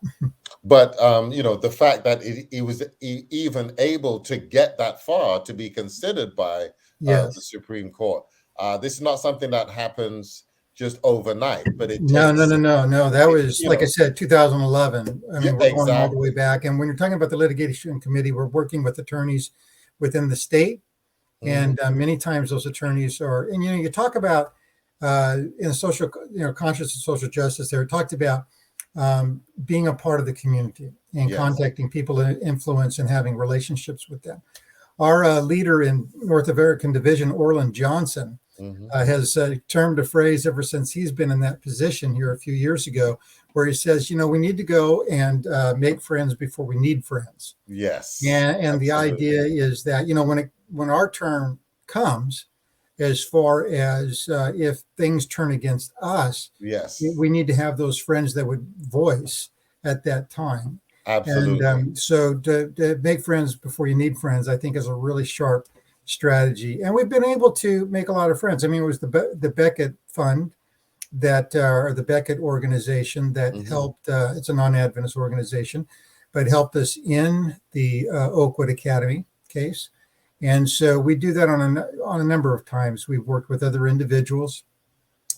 But the fact that he was even able to get that far to be considered by Yes. the Supreme Court. This is not something that happens just overnight, but it No. takes, That was, like I said, 2011. I mean, we're going all the way exactly. back. And when you're talking about the litigation committee, we're working with attorneys within the state. And many times those attorneys are, and you talk about in social, conscious and social justice, there talked about being a part of the community and Yes. contacting people in influence and having relationships with them. Our leader in North American Division, Orland Johnson, has termed a phrase ever since he's been in that position here a few years ago, where he says, we need to go and make friends before we need friends. Yes. And the idea is that, when our turn comes, as far as if things turn against us, Yes. we need to have those friends that would voice at that time. Absolutely. And so to make friends before you need friends, I think is a really sharp strategy. And we've been able to make a lot of friends. I mean, it was the Beckett Fund or the Beckett organization that helped. It's a non-Adventist organization, but helped us in the Oakwood Academy case. And so we do that on a number of times. We've worked with other individuals,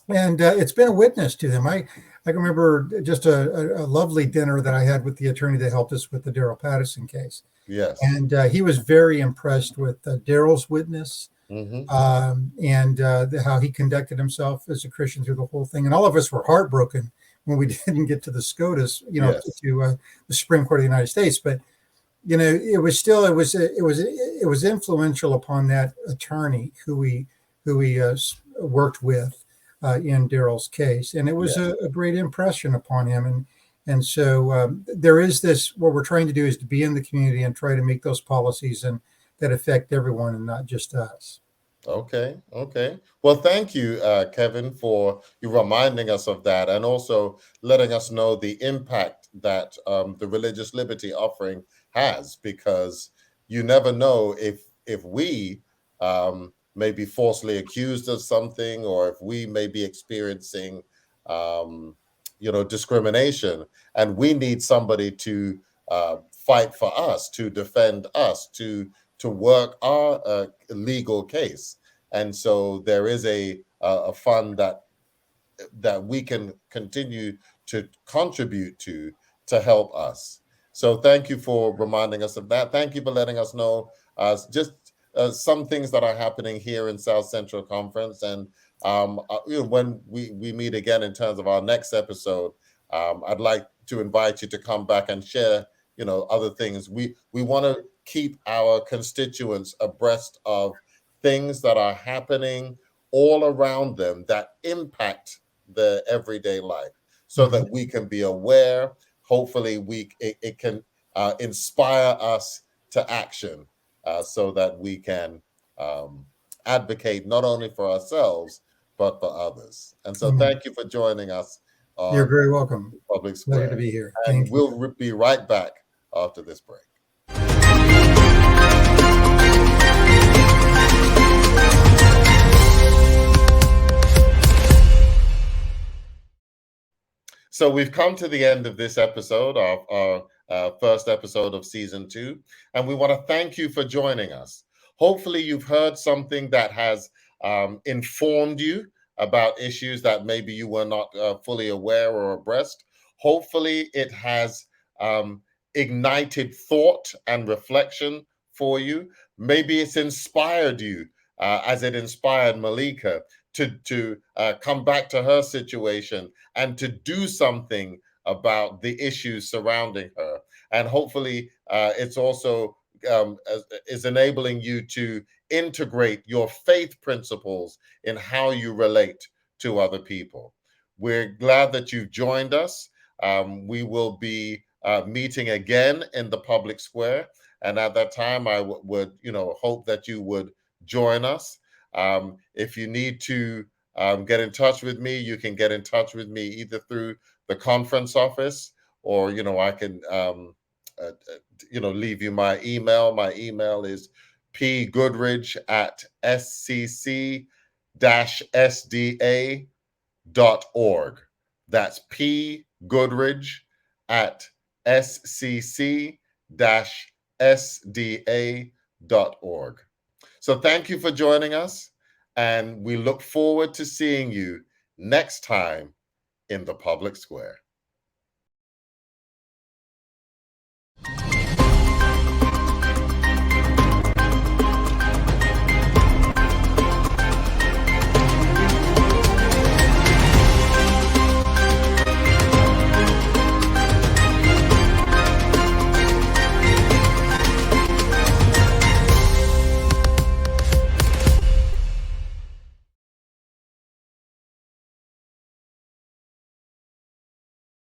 and it's been a witness to them. I can remember just a lovely dinner that I had with the attorney that helped us with the Daryl Patterson case. Yes. And he was very impressed with Daryl's witness and how he conducted himself as a Christian through the whole thing. And all of us were heartbroken when we didn't get to the SCOTUS, to the Supreme Court of the United States. But it was still it was influential upon that attorney who we worked with in Daryl's case, and it was a great impression upon him. And so there is this. What we're trying to do is to be in the community and try to make those policies and that affect everyone and not just us. Okay. Well, thank you, Kevin, for you reminding us of that, and also letting us know the impact that the religious liberty offering has, because you never know if we may be falsely accused of something, or if we may be experiencing discrimination, and we need somebody to fight for us, to defend us, to work our legal case. And so there is a fund that we can continue to contribute to help us. So thank you for reminding us of that. Thank you for letting us know just some things that are happening here in South Central Conference. And when we meet again in terms of our next episode, I'd like to invite you to come back and share other things. We want to keep our constituents abreast of things that are happening all around them that impact their everyday life, so that we can be aware. Hopefully it can inspire us to action, so that we can advocate not only for ourselves but for others. And so thank you for joining us. You're very welcome. Public Square. Pleasure to be here. And we'll be right back after this break. So we've come to the end of this episode of our first episode of season 2, and we want to thank you for joining us. Hopefully you've heard something that has informed you about issues that maybe you were not fully aware or abreast. Hopefully it has ignited thought and reflection for you. Maybe it's inspired you, as it inspired Malika, to come back to her situation and to do something about the issues surrounding her. And hopefully it's also is enabling you to integrate your faith principles in how you relate to other people. We're glad that you've joined us. We will be meeting again in the public square. And at that time, I would hope that you would join us. If you need to get in touch with me, you can get in touch with me either through the conference office, or I can leave you my email. My email is pgoodridge@scc-sda.org. That's pgoodridge at scc-sda.org. So thank you for joining us, and we look forward to seeing you next time in the Public Square.